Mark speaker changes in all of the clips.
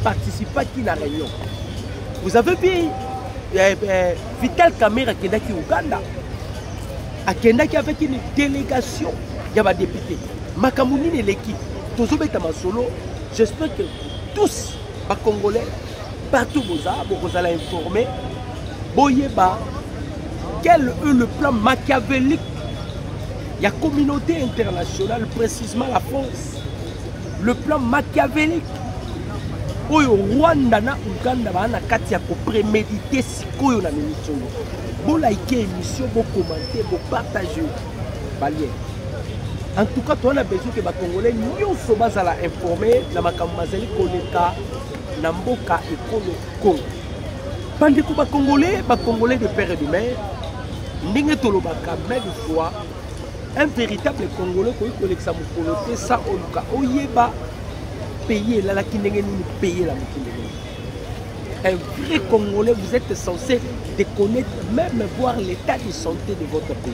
Speaker 1: participé à la réunion. Vous avez vu Vital Kamerhe qui est au Ouganda. Qui avec une délégation, il y a des députés. Makamouni et l'équipe, tous solo. J'espère que tous les Congolais, partout vous allez informer, Boyeba, quel est le plan machiavélique. Il y a la communauté internationale, précisément la France. Le plan machiavélique. Au Rwanda na Uganda bana kati ya ko préméditer sikoyo na émission. Bo like émission, bo commenter, bo partager. Balien. En tout cas, on a besoin que les Congolais nyonso bazala informer na makambo mazali koleka na mboka ekolo Congo. Pendant que les Congolais de père et de mère, ndenge tolobaka même fois un véritable Congolais qui connaît sa mokoloté ça oluka oyeba payer la kindenge ni payer la kindenge. Un vrai Congolais, vous êtes censé de connaître même voir l'état de santé de votre pays.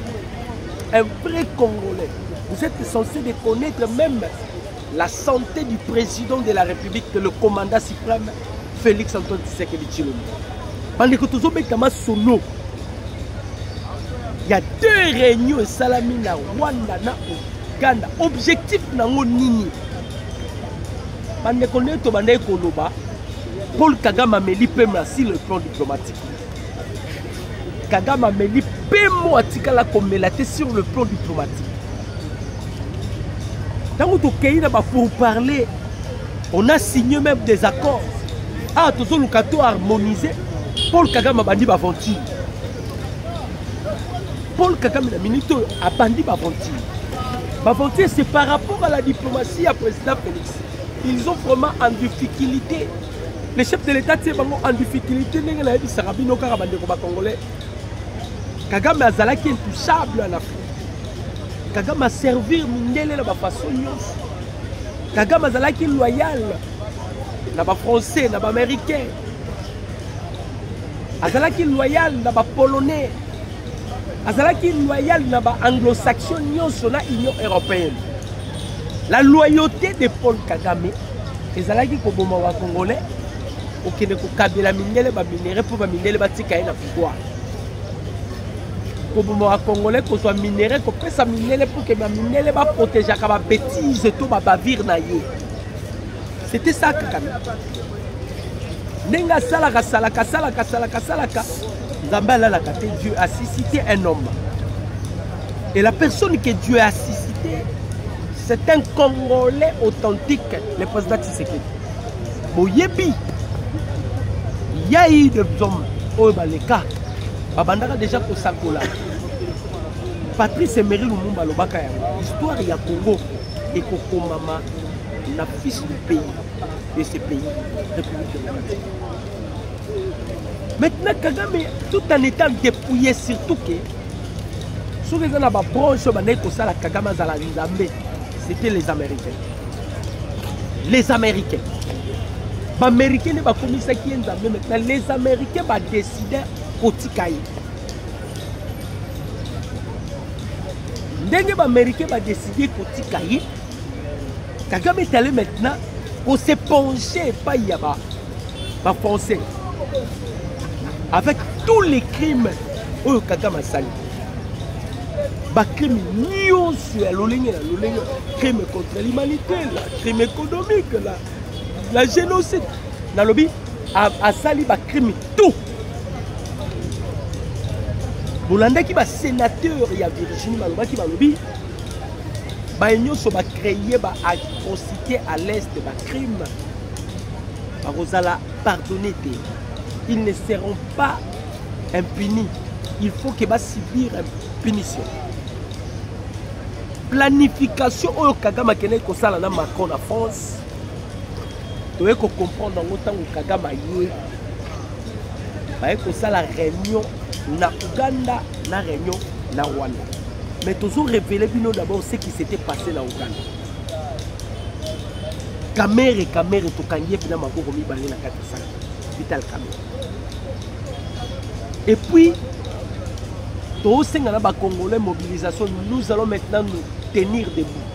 Speaker 1: Un vrai Congolais, vous êtes censé de connaître même la santé du président de la République, le commandant suprême Félix Antoine Tshisekedi Tshilombo. Pendant que tous les gens sont il y a 2 réunions salami na Rwanda na Uganda. Objectif nango nini? Pendant qu'on est au Bandé Koloba, Paul Kagame a mis sur le plan diplomatique. Kagame a mis sur le plan diplomatique. Dans notre pays, pour parler, on a signé même des accords. Ah, tout le monde harmonisé. Paul Kagame a bandi aventure. Paul Kagame a bandi aventure. Aventure, c'est par rapport à la diplomatie à président Félix. Ils ont vraiment en difficulté. Les chefs de l'État sont en difficulté. Kagame a zalaki intouchable en Afrique. Kagame a servi Mindele de la façon. Kagame a zalaki loyal. Na ba français, na ba américain. Azalaki loyal na ba polonais. Azalaki loyal na ba anglo-saxon nyonso na Union européenne. La loyauté de Paul Kagame, ezalaki koboma wa Congolais, okende ko kabela Mindele ba minéré pour ba Mindele ba tika na pouvoir. Koboma wa Congolais ko soit minéré ko pesa Mindele pour que ba Mindele ba protéger ka bêtise to ba bavir na ye. C'était ça Kagame. Nenga salaka salaka salaka salaka salaka. Zambala la kate, Dieu a suscité un homme. Et la personne que Dieu a suscité, c'est un Congolais authentique, le président Tshisekedi. Boyebi, il y a eu des hommes, les cas, Babandaka déjà pour Sakola. Patrice Emery Lumumba Lobaka, l'histoire il y a Congo et Koko Mama, la fils du pays, de ce pays, République démocratique. Maintenant, Kagame, tout en étant dépouillé, surtout que, sur les branches, c'était les Américains. Les Américains. Les Américains ne pas commis ça qui est maintenant. Les Américains ont décidé au Tikaï. Les Américains ont décidé au Tikaï. Kagame est allé maintenant pour se pencher pas y a pas français. Avec tous les crimes que Kagame a sali. Les crimes crime contre l'humanité, crime économique, la génocide. Dans le lobby, a sali les crimes tout. Bolanda qui va sénateur, il y a Virginie Maloba qui va lobby. Ils ont créé atrocité à l'est de crime. Rosala pardonner. Ils ne seront pas impunis. Il faut qu'ils va subir une punition. Planification au Kagame Kene Kosala na Macron en France. Tu dois comprendre dans autant que Kagame yé. Bah Kosala réunion na Uganda, na réunion na Rwanda. Mais toujours révéler bino d'abord ce qui s'était passé dans Uganda. Kamerhe to kanye pina makoko mi balé na katasa. Vital Kamerhe. Et puis, tous ces Congolais mobilisation, nous allons maintenant nous tenir debout.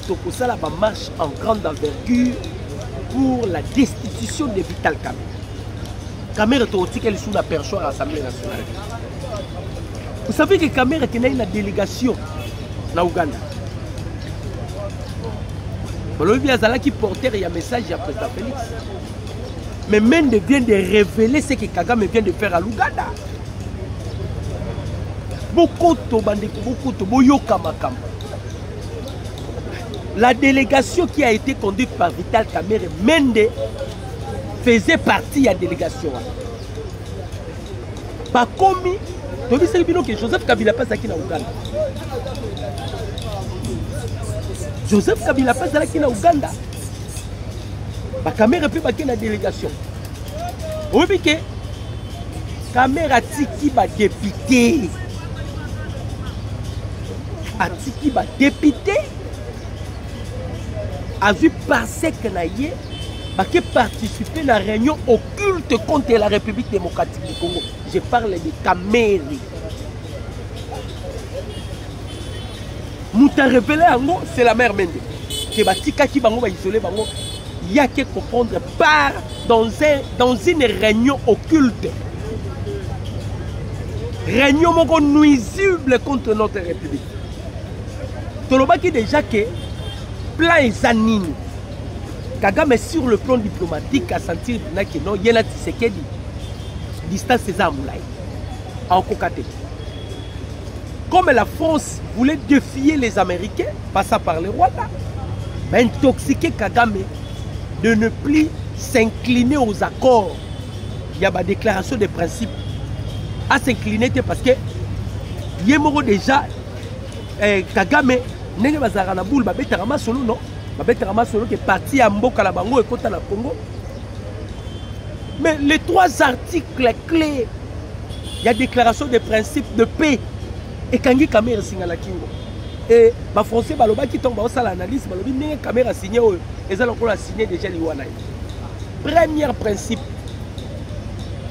Speaker 1: tokosala ba marche en grande envergure pour la destitution de Vital Kamerhe. Kamerhe totikeli sous la perchoir à l'Assemblée nationale. Vous savez que Kamerhe est une délégation na Ouganda. Qui portait un message à président Félix. Mais Mende vient de révéler ce que Kagame vient de faire à l'Ouganda. Beaucoup de boyoka makamba. La délégation qui a été conduite par Vital Kamerhe, Mende faisait partie de la délégation. Par comme tu dis que Joseph Kabila passe à Ouganda. Joseph Kabila passe à Ouganda. Kamerhe peut pas la délégation. Oui, mais que Kamerhe a tiki ba député. A tiki ba député. A vu passer que naïe, qui participer à la réunion occulte contre la République démocratique du Congo. Je parle de Kamerhe. Mouta révélé en c'est la mère Mende. Que Batika qui va isoler bango. Il y a que comprendre part dans une réunion occulte. Réunion nuisible contre notre République. Tolobaki déjà que plan Zanini. Kagame sur le plan diplomatique a senti que non, il y a la Tshisekedi. Distance c'est Amoulay. En Kokate. Comme la France voulait défier les Américains, passant par le Rwanda, mais intoxiquer Kagame de ne plus s'incliner aux accords. Il y a une déclaration de principe à s'incliner parce que Yemoro déjà Kagame n'est pas un boule, il solo non, solo qui est parti à Mboka la Bango et Kota la Congo. Mais les trois articles clés, il y a déclaration de principe de paix et Kangi Kamerhe Singala Kingo. Et les Français qui tombent dans l'analyse, ils Kamerhe signé et ils ont signé déjà l'Iwana. Premier principe,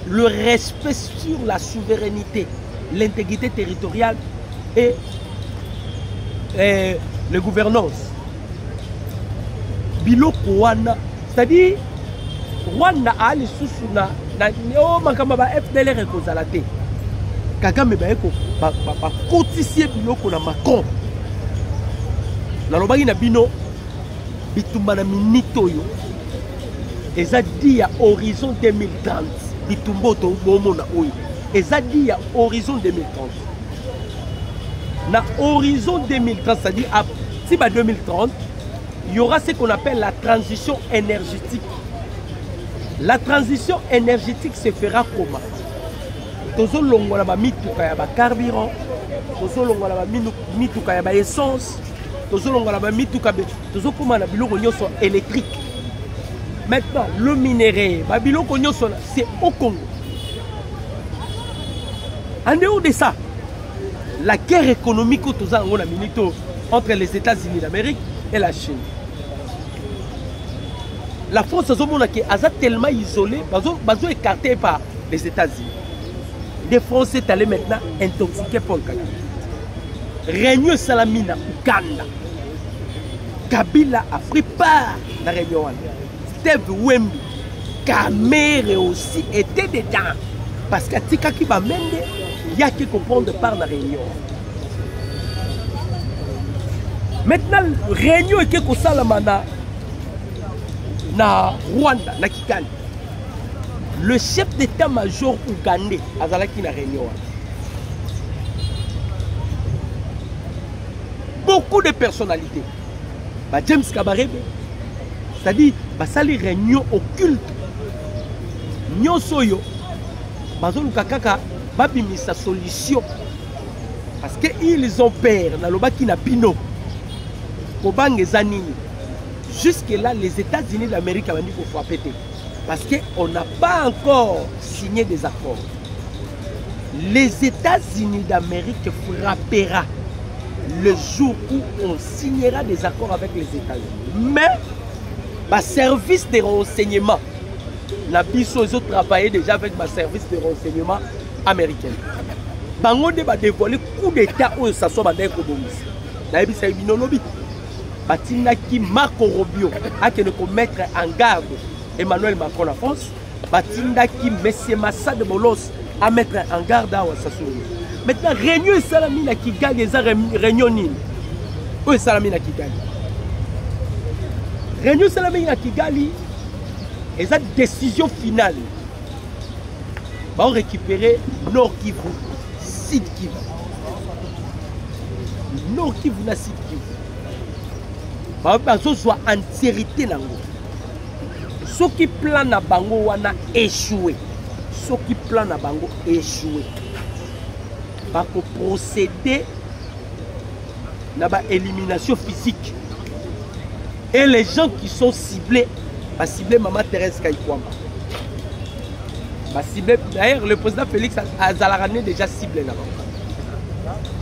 Speaker 1: le respect sur la souveraineté, l'intégrité territoriale et la gouvernance. Biloko wana, c'est-à-dire Rwanda a les sous na makamba ba FDLR ekozala te. Kagame ba eko ba kotisie biloko na Macron. Na lobaki na bino bitumba na minito yo. Eza dit à horizon 2030 bitumba to bomo na oyo. Eza dit à horizon 2030. Na horizon 2030, c'est-à-dire à si ba 2030, il y aura ce qu'on appelle la transition énergétique. La transition énergétique se fera comment? Tozo longola ba mituka ya ba carburant, tozo longola ba mituka ya ba essence, tozo longola ba mituka tozo koma na biloko nyoso électrique. Maintenant, le minerai, ba biloko nyoso c'est au Congo. En dehors de ça, la guerre économique entre les États-Unis d'Amérique et la Chine. La France a tellement isolé, ils ont écarté par les États-Unis. Les Français sont allés maintenant intoxiquer Paul Kagame. Réunion Salamina, Ouganda. Kabila a pris part à la réunion. Steve Wemby, Kamerhe aussi était dedans. Parce que Tika qui va mener, il y a qui comprendre par la réunion. Maintenant, réunion est que Salamana na Rwanda, na Kigali. Le chef d'état-major ougandais a zalaki na réunion. Beaucoup de personnalités. James Kabarebe, c'est-à-dire basali réunion occulte. Nyosoyo, bazolu kakaka babimisa solution. Parce qu'ils ont peur na lobaki na bino. Kobange zanini. Jusque-là, les États-Unis d'Amérique ont dit qu'il faut frapper. Parce qu'on n'a pas encore signé des accords. Les États-Unis d'Amérique frappera le jour où on signera des accords avec les États-Unis. Mais, ma service de renseignement, ils ont travaillé déjà avec ma service de renseignement américain. Bango va dévoiler coup d'État où ça soit dans le batindaki Marco Rubio akende mettre en garde Emmanuel Macron en France, batindaki M. Massa de Bolos à mettre en garde à Sassou. Maintenant, réunion et salami na Kigali, réunion nini. Où est salami na Kigali? Réunion salami na Kigali, et sa décision finale. On va récupérer Nord Kivu, Sud Kivu. Nord Kivu na Sud Kivu. On va soit entièreté nango. Ceux qui plan na bango wana échoué. Ceux qui plan na bango échoué. Va procéder à l'élimination physique. Et les gens qui sont ciblés, va cibler Maman Thérèse Kaïkwamba. Va cibler, d'ailleurs, le président Félix Azalaran déjà ciblé là-bas.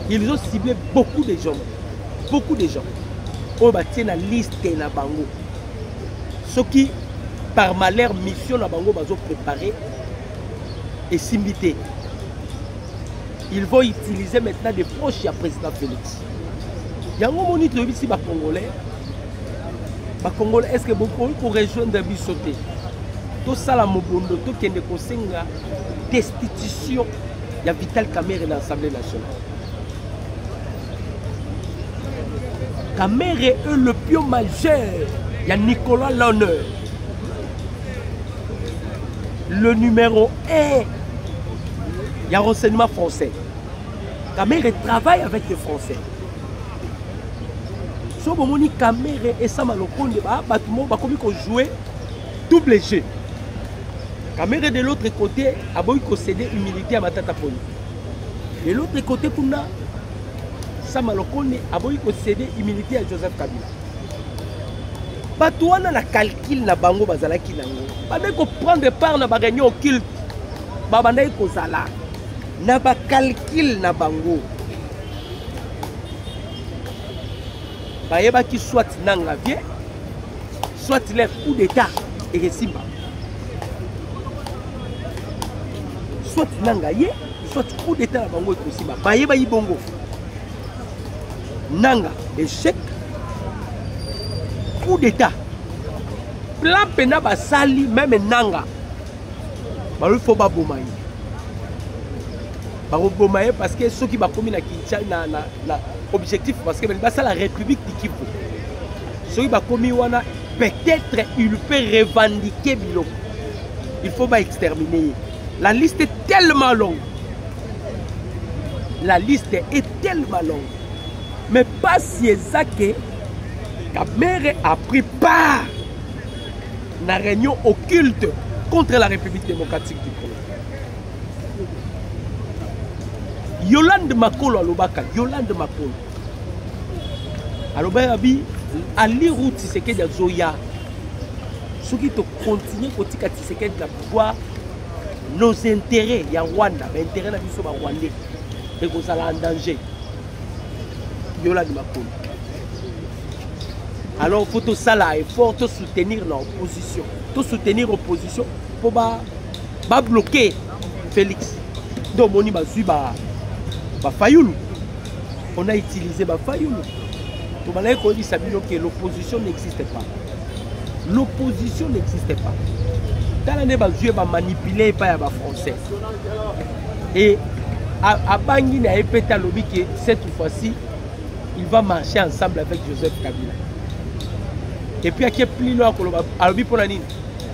Speaker 1: Ils ont ciblé beaucoup de gens. Beaucoup de gens. On va tenir la liste na bango. Ceux qui, par malheur, mission na bango, va préparer et s'imiter. Ils vont utiliser maintenant des proches du président Félix. Il y a un moment où ici, les Congolais, est-ce que beaucoup pour rejoindre des bissotés? Tout ça, la Mobondo, tout qui est de la destitution, il y a Vital Kamerhe dans l'Assemblée nationale. Kamerhe est le pion majeur. Il y a Nicolas Lonneur. Le numéro 1. Il y a renseignement français. Kamerhe travaille avec les Français. Si vous avez Kamerhe et Sama Lokonde, vous avez joué double jeu. Kamerhe de l'autre côté a cédé humilité à Matata Poli. De l'autre côté, Sama Lokonde a cédé humilité à Joseph Kabila. Batouana na calcul na bango bazalaki nango. Bande ko prendre part na ba réunion occulte. Babandai ko zala. Na ba calcul na bango. Bayeba qui soit nanga vie, soit les coup d'état et resimba. Soit nanga ye, soit coup d'état na bango et resimba. Bayeba ibongo. Nanga échec. Coup d'état. Plan pena basali même nanga. Bah il faut pas bomayer. Bah bomayer parce que ceux qui va commis na Kinshasa na objectif parce que c'est la République du Kivu. Ceux qui va commis wana peut-être il peut revendiquer Bilo. Il faut pas exterminer. La liste est tellement longue. La liste est tellement longue. Mais pas si ça que Kamerhe a pris part dans la réunion occulte contre la République démocratique du Congo. Yolande Makolo alobaka, Yolande Makolo. Alobaka bi ali route Tshisekedi Zoya. Ceux qui te continuent kotika Tshisekedi la pouvoir nos intérêts ya Rwanda, l'intérêt na biso ba Rwandais et ko sala en danger. Yolande Makolo. Alors il faut tout ça là, il faut tout soutenir l'opposition. Tout soutenir l'opposition pour bloquer Félix. Donc on y va suivre Fayoulou. On a utilisé Fayoulou. Tout le monde dit que l'opposition n'existait pas. L'opposition n'existait pas. Dans l'année, on va manipuler par les Français. Et à Bangui, il a répété à l'objet que cette fois-ci, il va marcher ensemble avec Joseph Kabila. Et puis, il y a plus loin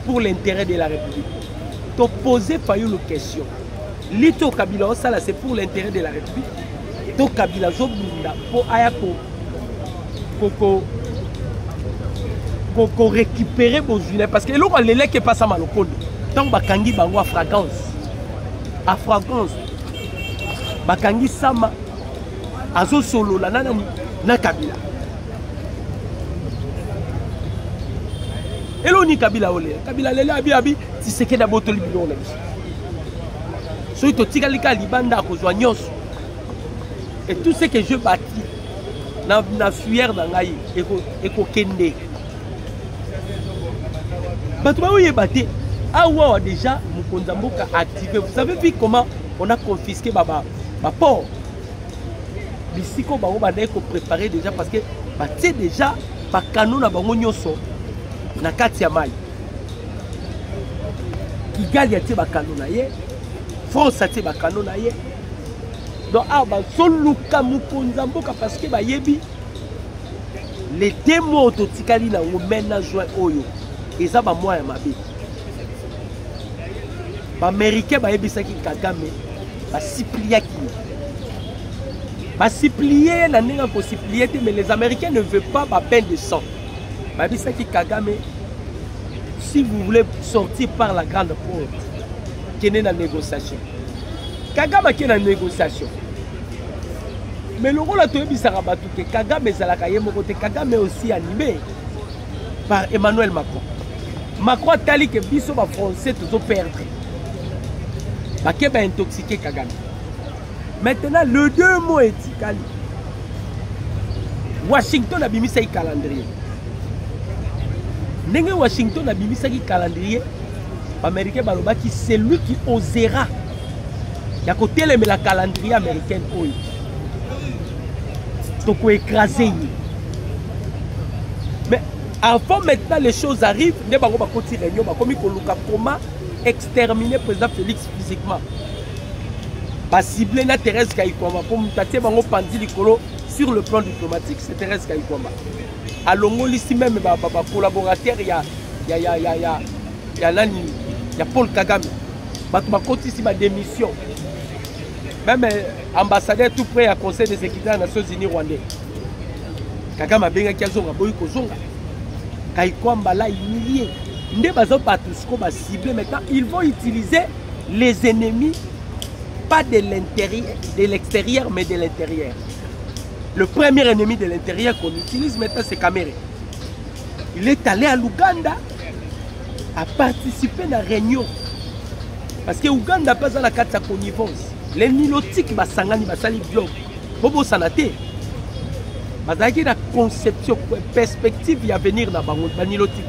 Speaker 1: pour l'intérêt de la République. Tu posé Fayoulou une question. Lito Kabila, ça c'est pour l'intérêt de la République. To Kabila pour pour récupérer vos unés parce que l'eau on les qui passe à Malokode. Donc bakangi bango à fragrance. À fragrance. Bakangi sama azo solo la nana na Kabila. Et l'on ni Kabila olé. Kabila lele abi si c'est que d'abord toli bidon là. So to tikalika libanda ko joignos. Et tout ce que je bâtis na fuère d'angaï et ko kende. Batouba oui batté. Ah ouais déjà Mukonzamboka activé. Vous savez vu comment on a confisqué baba port. Bisiko bango bandé ko préparer déjà parce que baté déjà bakano na bango nyonso na kati ya mai. Kigali atie bakano na ye, France atie bakano na ye. Donc bazoluka mokonza mboka parce que bayebi les deux mots totikali na mena juin oyo eza ba moya mabe. Ba américain bayebisaki Kagame basipliaki. Basiplier na ndenge ko siplier mais les américains ne veulent pas ba peine de sang. Bayebisaki Kagame, si vous voulez sortir par la grande porte, qu'il y ait une négociation. Kagame qui est en négociation. Mais le rôle de que Kagame Kagame est aussi animé par Emmanuel Macron. Macron a dit que les Français sont perdus. Il va intoxiquer Kagame. Maintenant, le deux mots est Kali. Washington a mis un calendrier. Nenge Washington a mis un calendrier. Américain Balobaki, c'est lui qui osera. Il y a côté la calendrier américaine. Donc on écraser. Mais avant maintenant les choses arrivent, ne va pas continuer réunion, comme il comment exterminer le président Félix physiquement. Pas cibler la Thérèse Kaïkwama pour m'tater bango pandi likolo sur le plan diplomatique, c'est Thérèse Kaïkwama. À Longo ici même collaborateur il y a Paul Kagame. Batuma côté ici ma démission. Même ambassadeur tout près à Conseil des sécurités des Nations Unies rwandais. Kagame a bien kiazonga boy kozonga. Kaïkwamba là humilié. Ndé bazo patusko ba ciblé maintenant, ils vont utiliser les ennemis pas de l'intérieur, de l'extérieur mais de l'intérieur. Le premier ennemi de l'intérieur qu'on utilise maintenant c'est Kamere. Il est allé à l'Ouganda à participer à la réunion. Parce que l'Ouganda n'a pas la carte de connivence. Les nilotiques basangani basali blog. Bobo sanate. Bazaki na conception perspective ya venir na bango nilotique.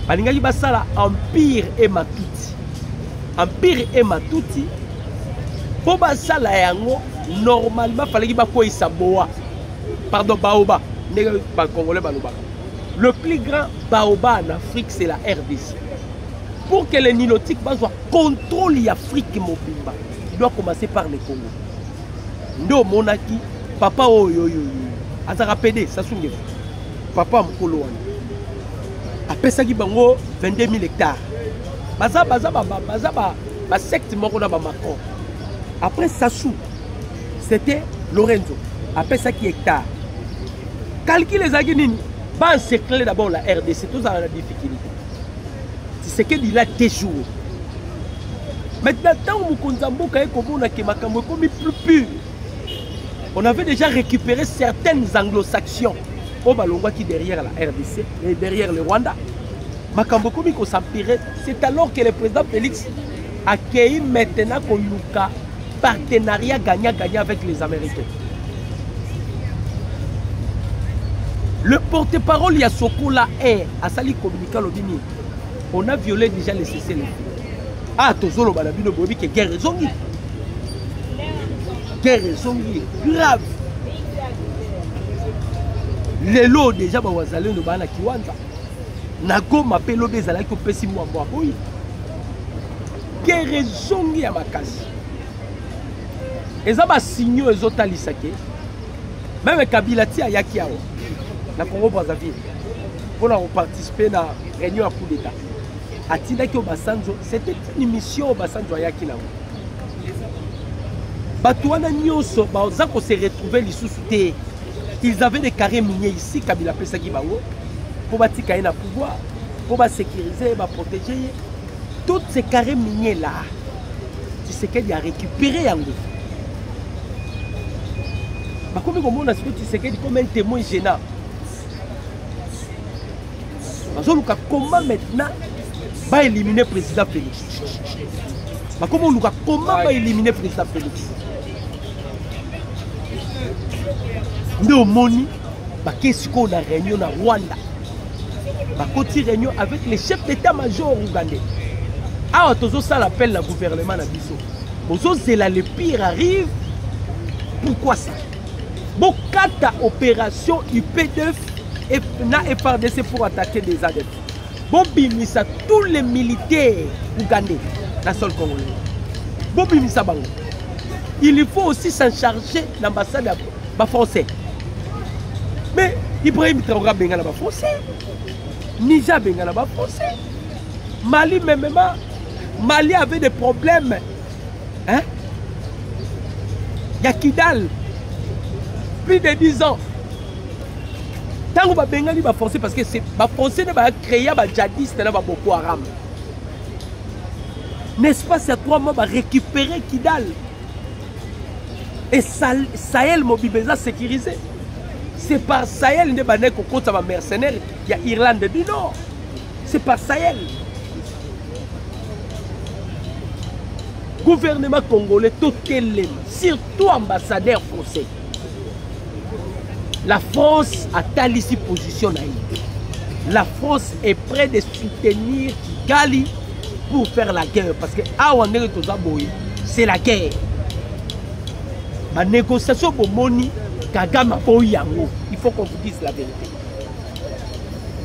Speaker 1: Balingaki basala empire et matuti. Empire et matuti. Po basala yango normalement fallait ba ko isaboa. Pardon baoba. Ndenge ba congolais baloba. Le plus grand baobab en Afrique c'est la RDC. Pour que les nilotiques contrôlent l'Afrique mobimba. Il doit commencer par les Congo. Ndo monaki papa oyoyoyo. Azara PD ça sunge. Papa mkolo wana. Apesa ki bango 22 000 hectares. Baza secte moko na ba Macron. Après Sassou, c'était Lorenzo. Apesa ki hectare. Calcule les aguinini. Va encercler d'abord la RDC. Tout ça a la difficulté. C'est qu'il il a des jours. Maintenant, tant que plus pur, on avait déjà récupéré certaines anglo-saxons au Balongwa qui derrière la RDC et derrière le Rwanda. C'est alors que le président Félix a accueilli maintenant un partenariat gagnant-gagnant avec les Américains. Le porte-parole Yassoko la est à Sali Communica Lobini. On a violé déjà les cessez-le-feu. Ah, Tozolo Balabino Bobi, que guerre zongi. Guerre zongi, grave. Les lots déjà, Bawazale, no Bana Kiwanda. Nago m'appelle Bezala qui pèse moi moi. Oui. Guerre zongi à ma case. Et ça va signer les autres alisake. Même Kabila Tia Yakiao. Na Congo Brazzaville. Pour participer à la réunion à coup d'État. Atinaki Obasanjo, c'était une mission Obasanjo Ayaki na. Batouana Nyoso, Baozako s'est retrouvé l'issouté. Ils avaient des carrés miniers ici, Kabila Pesaki Bango, pour bâtir un pouvoir, pour sécuriser, protéger. Tous ces carrés miniers là, tu sais qu'il a récupéré en gros. Comme on a tu sais qu'il comme un témoin gênant. Comment maintenant va éliminer le président Félix? Comment va éliminer le président Félix? Nous moni, qu'est-ce qu'on a réunion à Rwanda? Une réunion avec les chefs d'état-major ougandais. Ah, tous ça l'appelle le gouvernement na biso. Bozo zela le pire arrive. Pourquoi ça? Bokata opération UP9 na FARDC pour attaquer des adeptes. Bobimisa tous les militaires ougandais dans le sol congolais. Bobimisa bango. Il faut aussi s'en charger l'ambassade français. Mais Ibrahim Traoré benga na français. Niger benga na français. Mali même Mali avait des problèmes. Hein? Il y a Kidal. Plus de 10 ans. Tant que Bengali va forcer parce que c'est français va créer un djihadiste là Boko Haram. N'est-ce pas c'est 3 mois va récupérer Kidal. Et Sahel mobilisé sécurisé. C'est par Sahel ne va ko kota ba mercenaires, il y a Irlande du Nord. C'est par Sahel. Gouvernement congolais totelem, surtout ambassadeur français. La France a telle ici position. La France est prête de soutenir Kigali pour faire la guerre. Parce que c'est la guerre. La négociation pour Moni, Kagama Boyango. Il faut qu'on vous dise la vérité.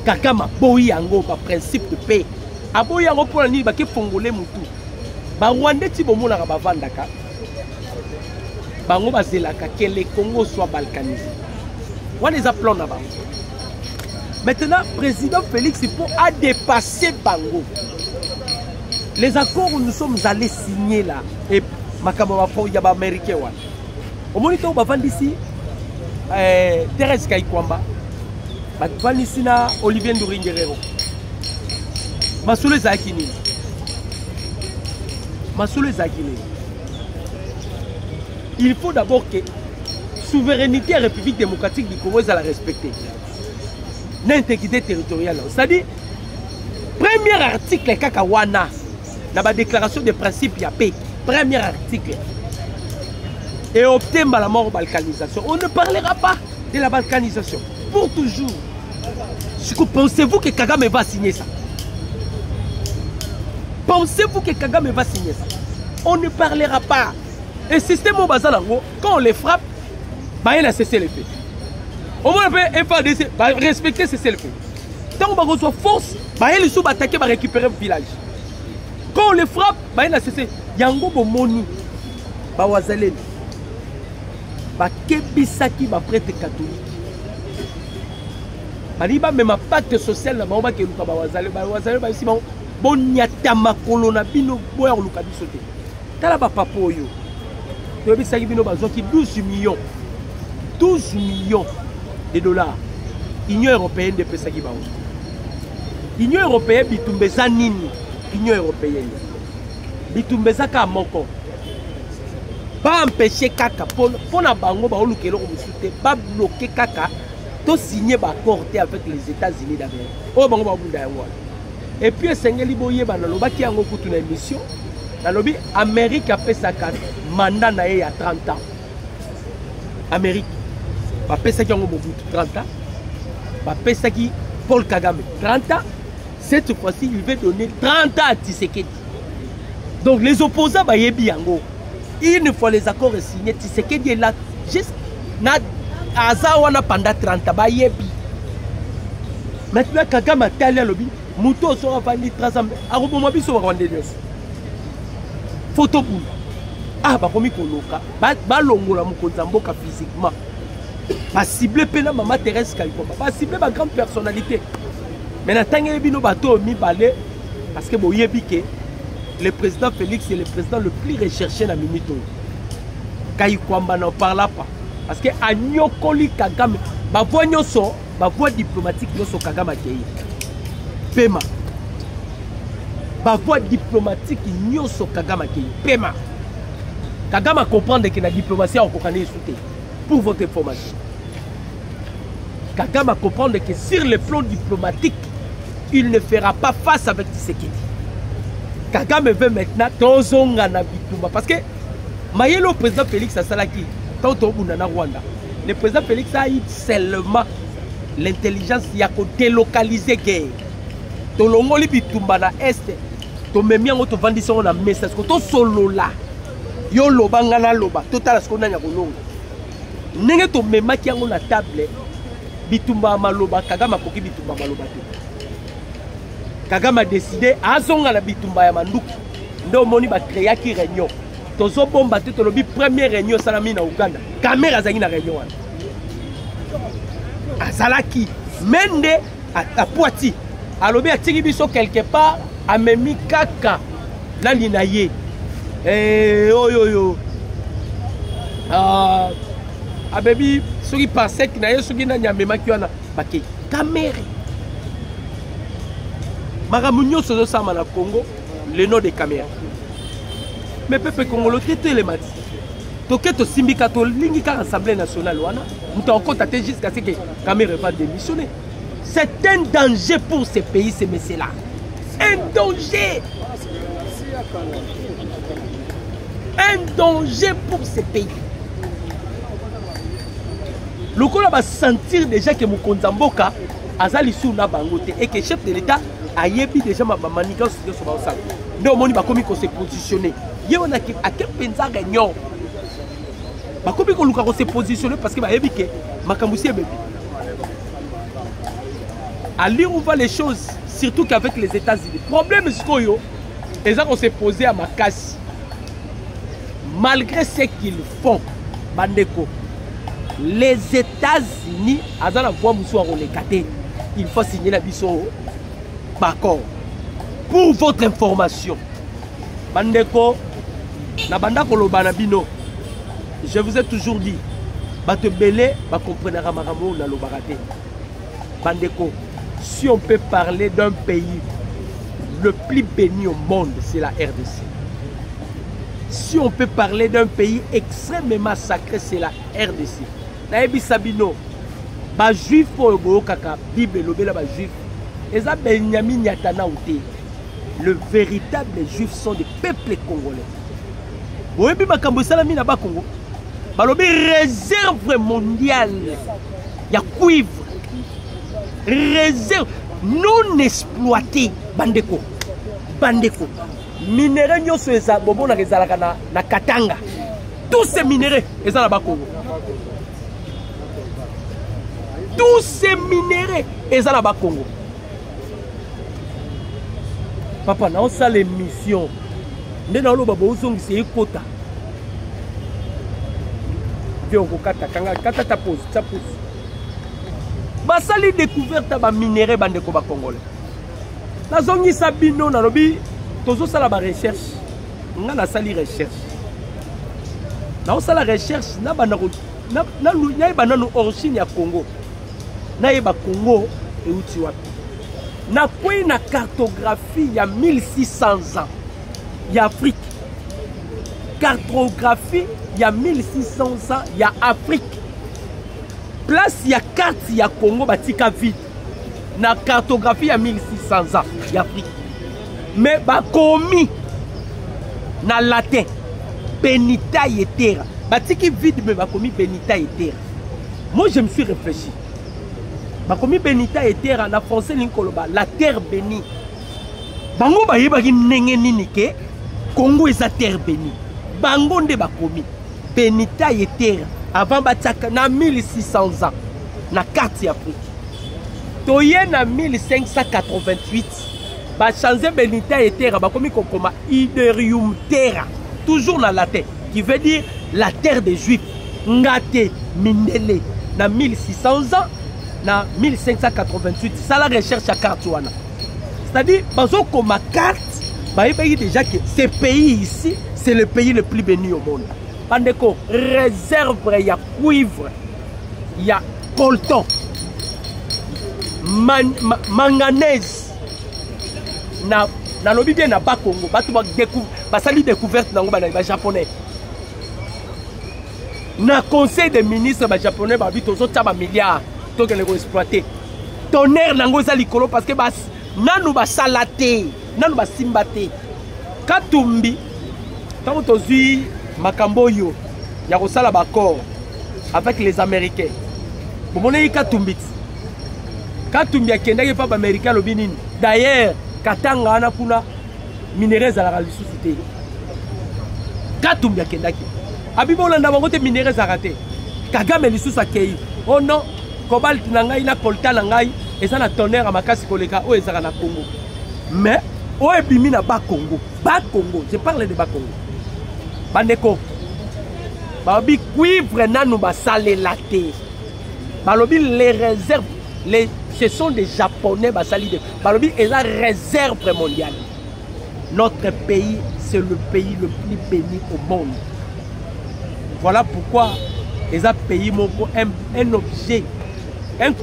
Speaker 1: Kagama Boyango, par principe de paix. A Boyango pour la nuit, il Congolais Moutou. Rwandais ti bomona ka bavandaka. Bango bazelaka que le Congo soit balkanisé. On les appelons là-bas. Maintenant, président Félix il faut dépasser Bango. Les accords où nous sommes allés signer là, et Makamova Yaba Américain. Au moniteur, on va ici Thérèse Kaikwamba, on va ici Olivier Nduringuerero. Masoule Zakini. Masoule Zakini. Il faut d'abord que souveraineté et République démocratique du Congo soit respectée. L'intégrité territoriale. C'est-à-dire, premier article Kakawana, dans la déclaration de principe il y a paix. Premier article. Et opter à la mort aux balkanisation. On ne parlera pas de la balkanisation. Pour toujours. Pensez-vous que Kagame va signer ça? Pensez-vous que Kagame va signer ça? On ne parlera pas. Et système au Bazalango, quand on les frappe, il a cessé les faits. Au moins, il faut respecter cessez le fait. Tant qu'on reçoit force, il faut attaquer, il va récupérer le village. Quand on les frappe, il a cessé. Yango Bomoni, Bawazalen, Bakebisaki, prêtre catholique. Baliba même pacte social, la maman qui est le Bawazalen, Bawazalen, ici, bon, Nyatama Kolona, Bino, Boya, Lukabi sauté. Talaba Papoyo. Tu as vu ça, Bino Bazoki, 12 millions. 12 millions de dollars. Union européenne de Pesaki Bao. Union européenne, Bitumbeza Nini. Union européenne. Bitumbeza Kamoko. Pas empêcher Kaka. Pour la bango, pas bloquer Kaka. Tout signer l'accord avec les États-Unis d'Amérique. Oh, bango, et puis, Sengeli Boye, Banaloba qui a une émission. L'Amérique a fait sa carte. Mandat il y a 30 ans. Amérique. Qui ont 30 ans. Paul Kagame 30 ans. Cette fois-ci, il veut donner 30 ans à Tshisekedi. Donc les opposants, une fois les accords signés, Tshisekedi est là. Juste pendant 30 ans. Maintenant, Kagame a tel lobby. Mouto sera vendu 3 ans. Arobomabi sera vendu. Photo boule. Ah, bah comme il coloca. Bah longola moukonzamboka physiquement. Pas ciblé pena maman Thérèse Kaikwamba. Pas ciblé ma grande personnalité. Mais n'attendez bino bateau mi balé parce que bon yebike le président Félix est le président le plus recherché dans Minito. Kaikwamba n'en parle pas parce que Anyokoli Kagame, ba voix nyoso, ba voix diplomatique nyoso Kagame kei. Pema. Ba voix diplomatique nyoso Kagame kei. Pema. Kagame comprendre que la diplomatie a encore sauté. Pour votre information. Kagame comprendre que sur le plan diplomatique, il ne fera pas face avec Tshisekedi. Kagame veut maintenant Tozonga na Bitumba. Parce que Mayelo président Félix Asalaki, tant au Rwanda, le président Félix a eu seulement l'intelligence de délocaliser la guerre. Tolongoli Bitumba na Est, Tomemia Moto Vandison na message, to solo là. Yo loba ngana loba, total ce qu'on a Nenge to memaki yango na table bitumba maloba Kagame akoki bitumba maloba te. Kagame a décidé azonga na bitumba ya manduki. Ndo moni ba créer ki réunion. Tozo bomba te tolobi première réunion salami na Uganda. Caméra zangi na réunion wana. Azalaki Mende à Poiti. Alobi atiki biso quelque part amemi kaka na linaye. Oyoyo. Abebi soki parsec na ye soki na nyamema ki wana bake caméra. Maramunyo sozo sama na Congo le nom de caméra. Mais peuple congolais te les mati. Toke to simbi lingi ka assemblée nationale wana. Muta encore taté jusqu'à ce que caméra va démissionner. C'est un danger pour ce pays ces messieurs là. Un danger. Un danger pour ce pays. Le Congolais va sentir déjà que Mukonzamboka azali sous na bangote et que chef de l'État a yebi déjà ma manigance de son bassal. Non, moni ba komi ko se positionner. Yéwana a quel penza réunion. Ba komi ko luka ko se positionner parce que ba yebi ke makambusi bébé. À lire où va les choses, surtout qu'avec les États-Unis. Problème c'est que les gens s'est posé à ma casse. Malgré ce qu'ils font, Bandeko, les États-Unis, il faut signer la biso. D'accord. Pour votre information, Bandeko, Nabandako Lobanabino, je vous ai toujours dit, Batebele, comprendra Maramo, na Lobarate. Bandeko, si on peut parler d'un pays le plus béni au monde, c'est la RDC. Si on peut parler d'un pays extrêmement sacré, c'est la RDC. Naebi Sabino, ba juif pour le kaka, Bible lobela ba juif. Eza Benjamin Nyatana outé. Le véritable juif sont des peuples congolais. Oyebi makambo salami na ba Congo. Ba lobi réserve mondiale. Ya cuivre. Réserve non exploitée. Bandeko. Bandeko. Minéraux nyoso eza bobo na rezalaka na Katanga. Tous ces minéraux eza na ba Congo. Tous ces minéraux eza na ba Congo. Papa na osala l'émission. Nde na loba bo uzongisa ekota. Viens ko kata kanga kata ta pose, ta pose. Basali découverte ba minéraux bandeko ba Congolais. Na zongisa bino na lobi tozo sala ba recherche. Nga na sali recherche. Na osala recherche na banako na banano origine ya Congo. Na yeba Congo et uti wapi. Na kwe na cartographie il y a 1600 ans. Il y a Afrique. Cartographie il y a 1600 ans, il y a Afrique. Place il y a carte il y a Congo batika vide. Na cartographie il y a 1600 ans, il y a Afrique. Mais ba komi na latin benita et terra. Batiki vide mais ba komi benita et terra. Moi je me suis réfléchi. Bakomi benita et terre en français linkoloba la terre bénie. Bango ba yebaki ndenge nini ke Congo eza terre bénie. Bango nde bakomi benita et terre avant bataka na 1600 ans na carte Afrique. Toye na 1588 ba changer benita et terre bakomi kokoma Iderium terra toujours na latin qui veut dire la terre des juifs. Ngate Mindele na 1600 ans na 1588, ça la recherche à carte. C'est-à-dire, comme ma carte, il déjà que ce pays ici, c'est le pays le plus béni au monde. Pandeko, réserve, il y a cuivre, il y a coltan, manganèse. Na lobby bien na Congo, basali découverte na ba japonais. Na conseil des ministres japonais, ba vite aux autres milliards. Que les exploiter tonnerre nango za likolo parce que bas nanu ba salate nanu ba simbate katumbi tant tozui makambo yo ya ko sala ba accord avec les américains bomone katumbi akendaki pa ba américain lobi nini d'ailleurs katanga ana kuna minéraux za la lisusu katumbi akendaki abibo landa bango te minéraux za raté Kagame lisusu akei oh non cobalt na ngai na coltan na ngai eza na tonnerre à makasi koleka o ezaka na Congo. Mais o ebimi na ba Congo, je parle de ba Congo. Bandeko balobi cuivre nanu basalela te. Balobi les réserves, ce sont des Japonais basali de. Balobi eza réserve mondiale. Notre pays, c'est le pays le plus béni au monde. Voilà pourquoi ils ont payé un objet, un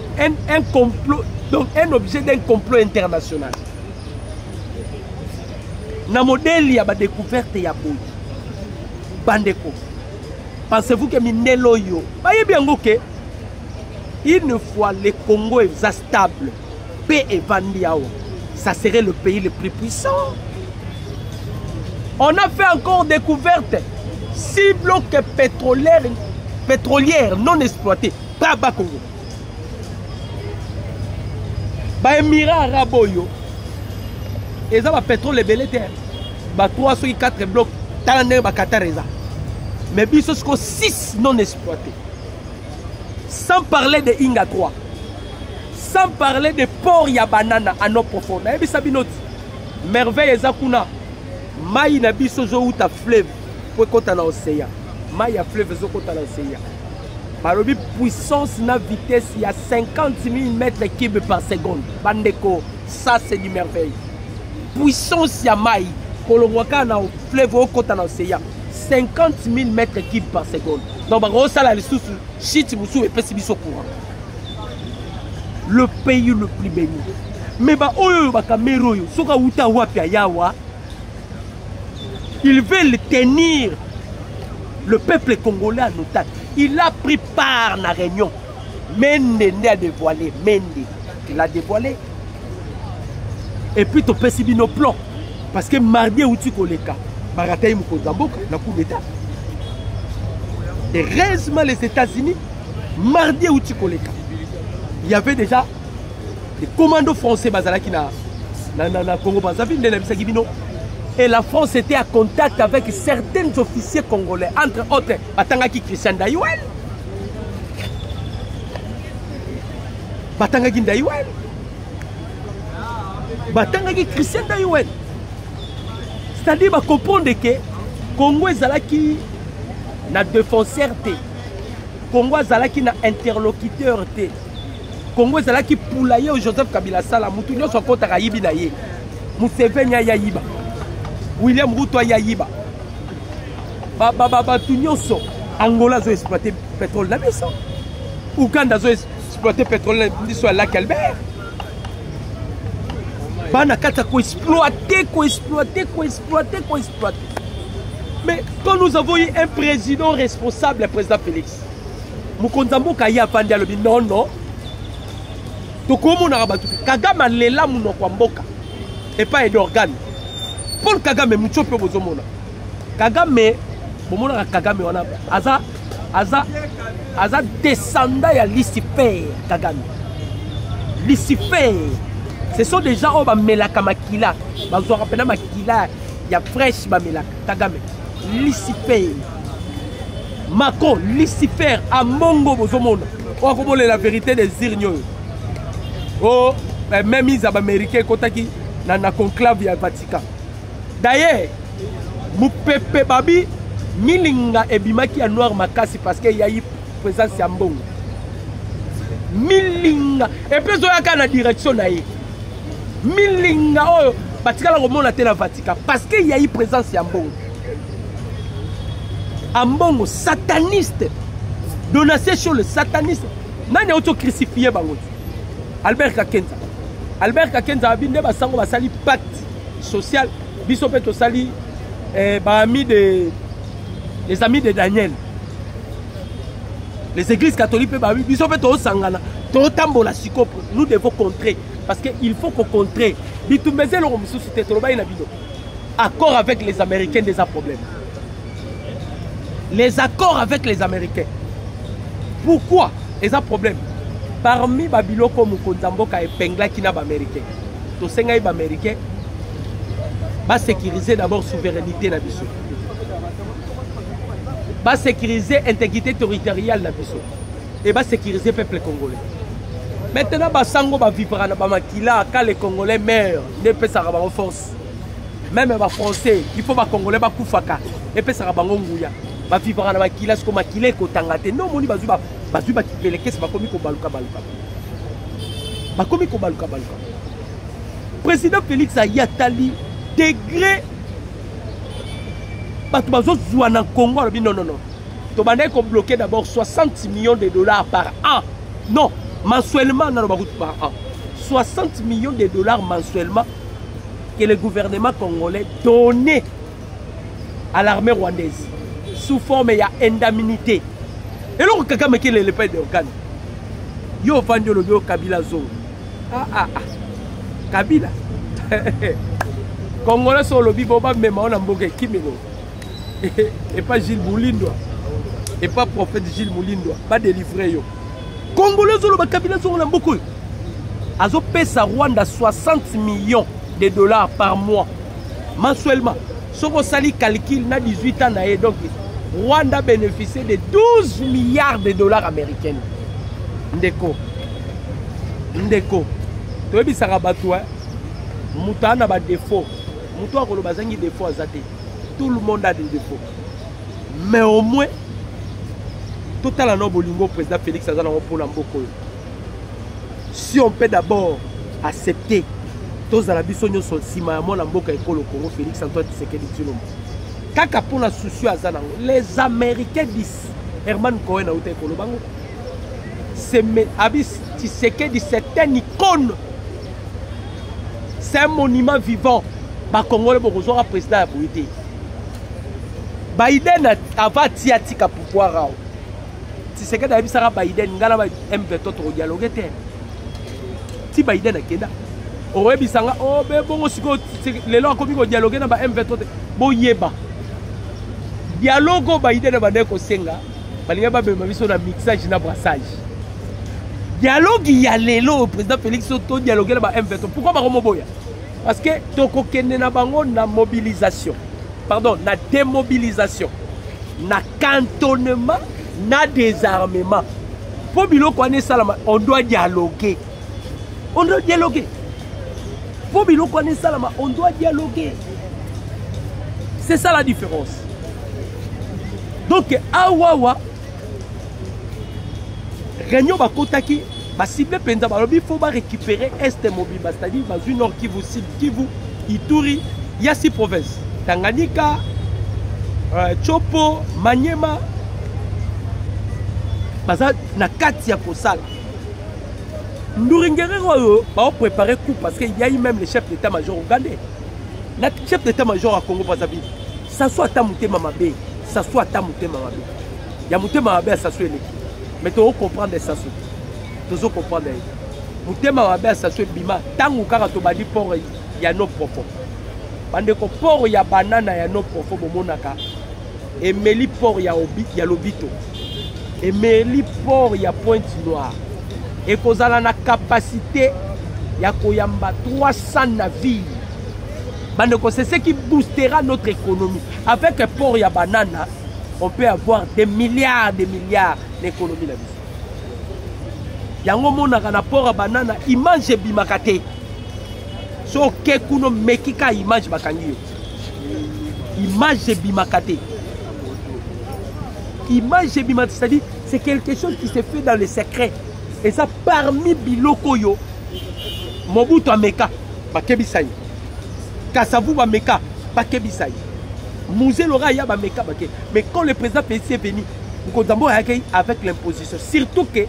Speaker 1: complot, donc un objet d'un complot international. Na modèle, il y a des découvertes, il y a beaucoup. Bandeko. Pensez-vous que Minelo yo, bien ok. Une fois le Congo est stable, paix et Vandiao, ça serait le pays le plus puissant. On a fait encore découverte 6 blocs pétrolières non exploités par Congo. Ba Émirats arabes yo, ils ont pétrole belé terre. Ba 3 sur 4 blocs tandem ba Qatar eza. Mais biso 6 non exploités. Sans parler de Inga 3. Sans parler de port ya banana à nos profondes. Et bisa binoti. Merveille eza kuna. Mai na biso zo uta fleuve pour kota na océan. Mai ya fleuve zo kota na océan. Balobi puissance na vitesse il y a 50 000 mètres cubes par seconde. Bandeko, ça c'est du merveille. Puissance ya mai kolongwaka na fleuve au kota na océan. 50 000 mètres cubes par seconde. Donc baro sala le sous shit musu et pesi biso courant. Le pays le plus béni. Mais ba oyo ba kamero yo soka uta wapi ayawa. Ils veulent tenir le peuple congolais en otage. Il a pris part à la réunion. Mende a dévoilé. Mende, il a dévoilé. Et puis, tu peux subir nos plans. Parce que mardi, où tu connais le cas, Marataï Moukozamboka, le coup d'État. Et heureusement, les États-Unis, mardi, où tu connais le cas, il y avait déjà des commandos français qui na Congo Brazzaville, et la France était en contact avec certains officiers congolais, entre autres, Batangaki Christian Dayouel. Batangaki Dayouel. Batangaki Christian Dayouel. C'est-à-dire, bah, comprendre que Congo est na défenseur, Congo est na interlocuteur, Congo est poulailler au Joseph Kabila Sala, Moutounio son compte à Yibi Naye, Mousseveni Yayiba. William Ruto Yayiba. Tunyoso. Angola a exploité pétrole na biso. Ouganda a exploité pétrole na biso à lac Albert. Bana kata ko exploiter. Mais quand nous avons eu un président responsable, le président Félix, Mukonzambo Kaya Fandi alobi non. Tokomo na rabatu. Kagame lela munoko mboka. Et pas d'organe. Paul Kagame muchope bozomona. Kagame bomona Kagame wana aza descendant ya Lucifer Kagame. Lucifer. Ce sont des gens qui melaka makila, bazwa pena makila ya fresh ba melaka Kagame. Lucifer. Macron Lucifer a mongo bozomona. On va la vérité des irnyo. Oh, même ils américains kotaki na conclave ya Vatican. D'ailleurs, Moupepe Babi, Milinga et Bimaki à Noir Makasi parce qu'il y a eu présence à Mbongo. Milinga. Et puis, il y a une direction. Milinga, oh, Vatican a remonté la Vatican parce qu'il y a eu présence à Mbongo. Mbongo, sataniste. Donation sur le sataniste. Nani auto crucifié Bango. Albert Kakenza. Albert Kakenza a bindé Basango Basali pacte social. Bisopet Osali, les amis de Daniel. Les églises catholiques, Bisopet Osangana, Totambola Sikopo, nous devons contrer. Parce qu'il faut qu'on contre. Accord avec les Américains, des problèmes. Les accords avec les Américains. Pourquoi ils ont problème? Parmi Babylon comme Konzamboka et Pengla qui n'a pas américain. Tous ces gars américains va sécuriser d'abord la souveraineté na biso. Va sécuriser l'intégrité territoriale na biso. Et va sécuriser le peuple congolais. Maintenant, Basango va vivre à Bamakila, quand les Congolais meurent, ne peut pas avoir force. Même les Français, il faut que les Congolais va koufaka, ne peut pas avoir ngouya. Va vivre à Bamakila, ce que Makila est kotangate. Non, mon bazu ba kipeleke, c'est pas comme ko baluka baluka. Ba comme ko baluka baluka. Président Félix Ayatali degré. Batu bazo zouana Congo, non non non. Tobane ko bloqué d'abord 60 millions de dollars par an. Non. Mensuellement, par an. 60 millions de dollars mensuellement que le gouvernement congolais donnait à l'armée rwandaise sous forme d'indemnité. Et là, quelqu'un qui est le père de Okan. Yo vendu le bio Kabila Zo. Kabila. Congolais sont le biboba, mais on a mboké Kimeno. Et pas Gilles Moulindo. Et pas prophète Gilles Moulindo. Pas délivré yo. Congolais sont le Kabila Zo, on a beaucoup. Azo pèse à Rwanda 60 millions de dollars par mois. Mensuellement. Si on sali calcul, na 18 ans, donc Rwanda bénéficie de 12 milliards de dollars américains. Ndeko. Ndeko. Tu veux ça rabattre, Mouta n'a pas de défaut. Mouta a des défauts à Zate. Tout le monde a des défauts. Mais au moins, total en Bolingo, président Félix Azana pour l'Amboko. Si on peut d'abord accepter tous la bisogno son sima mon l'Amboka et Congo Félix Antoine Tshisekedi Tshilombo. Kaka pour la soucieux Azana, les Américains disent Herman Cohen a été Kolobango. C'est Abis Tshisekedi, c'est une icône. C'est un monument vivant. Ba Congolais Borozo a président à Bouité. Biden a tika pouvoir. Tshisekedi a dit ça Biden ngala M23 to dialoguer terre. Si Biden a kenda. Owe bisanga oh be bongo siko les gens comme ko dialoguer na ba M23 bo yeba. Dialogue Biden ba ndeko senga. Balinga ba be mabiso na mixage na brassage. Dialogue ya lelo président Félix Soto dialoguer na ba M23. Pourquoi ba moboya? Parce que toko kende na bango na mobilisation. Pardon, na démobilisation. Na cantonnement, na désarmement. Pour biloko ane salama, on doit dialoguer. On doit dialoguer. Pour biloko ane salama, on doit dialoguer. C'est ça la différence. Donc, awawa, réunion bakotaki, ba cible penza balobi, il faut récupérer Est mobile, c'est-à-dire dans une nord Kivu, Sud Kivu, Ituri, il y a 6 provinces. Tanganyika, Chopo, Maniema, baza na kati ya kosala. Nduringere va préparer coup parce qu'il y a eu même le chef d'état-major ougandais. Le chef d'état-major à Congo Brazzaville, ça soit ta Mutema Mabe, ça soit ta Mutema Mabe. Il y a Mutema Mabe à s'assurer l'équipe. Mais tu dois comprendre ça. Tu dois comprendre. Mutema Mabe à s'assurer Bima, tant que tu as dit pour il y a nos profond. Bande ko port ya banana ya no profond bomonaka. Et meli port ya lobito. Et meli port ya Pointe Noire. Et kozala na capacité ya koyamba 300 navires. C'est ce qui boostera notre économie. Avec un port ya banana, on peut avoir des milliards d'économies. Yango monaka na port ya banana, image bimakate. So kekuno mekika image bakangi. Image bimakate. Image bimakate, c'est-à-dire c'est quelque chose qui se fait dans le secret. Et ça parmi biloko yo Mobutu ameka bakebisai. Kasavu bameka bakebisai. Mouzé Lora ya bameka bake. Mais quand le président Félix est venu, Nkodambo a accueilli avec l'imposition. Surtout que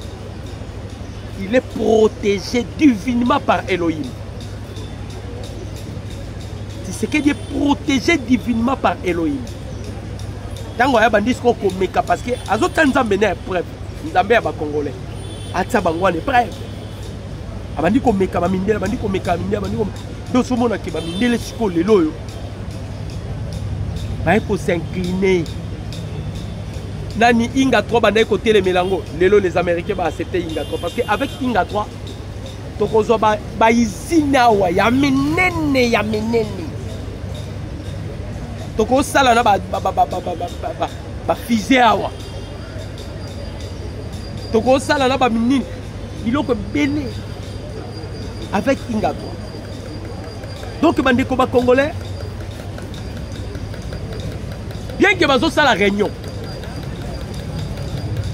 Speaker 1: il est protégé divinement par Elohim. C'est qu'il est protégé divinement par Elohim. Tango ya bandis ko meka parce que azotanza mena preuve. Nzambe ya ba Congolais. Atsa bangwane preuve. Abandi ko meka ba mindela, bandi ko meka mindela, bandi ko do somo na ke ba mindela siko lelo yo. Ba ko s'incliner. Nani Inga 3 banda ko tele melango. Lelo les Américains ba accepter Inga 3 parce que avec Inga 3 tokozo ba izina wa ya menene ya menene. Toko sala na ba fusée awa. Toko sala na ba minini biloko belé avec Ingagwa. Donc bandeko ba congolais, bien que bazo ça la réunion,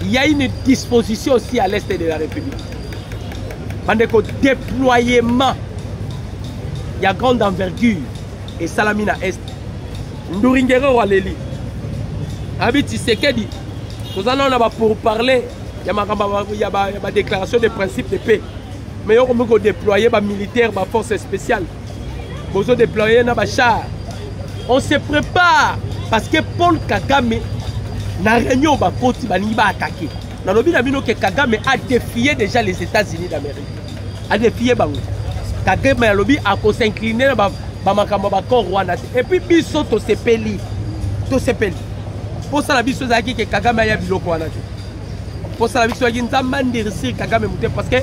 Speaker 1: il y a une disposition aussi à l'est de la République. Bandeko déploiement, il y a grande envergure et Salamina Est. Ndouringere Waleli. Habit Tshisekedi. Nous allons là pour parler. Il y a ma déclaration de principe de paix. Mais on va déployer ma militaire, ma force spéciale. On va déployer ma char. On se prépare parce que Paul Kagame na réunion ba koti ba ni ba attaquer. Na lobi na bino que Kagame a défié déjà les États-Unis d'Amérique. A défié bango. Kagame na lobi a ko s'incliner ba makambo ba corps Rwanda. Et puis biso to sepeli. To sepeli. Pour ça la biso zaki que Kagame ya biloko wana. Pour ça la biso ya nzamba ndirisi Kagame muté parce que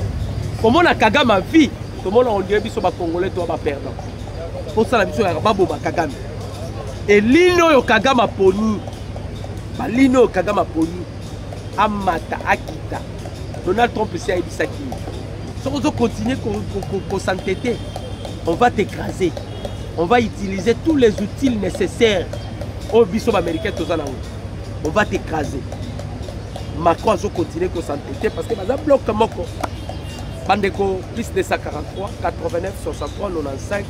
Speaker 1: comme on a Kagame vie, tout le monde on dirait biso ba congolais to ba perdant. Pour ça la biso ya ba boba Kagame. Et lino yo Kagame poni. Ba lino Kagame poni. Amata akita. Donald Trump c'est Ibisaki. Si on continue qu'on s'entêter, on va t'écraser. On va utiliser tous les outils nécessaires au biso américain tous en haut. On va t'écraser. Macron va continuer qu'on s'entêter parce que dans un bloc comme Moko, Bandeko plus de 143, 89, 63, 95,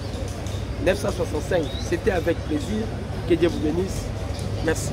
Speaker 1: 965. C'était avec plaisir. Que Dieu vous bénisse. Merci.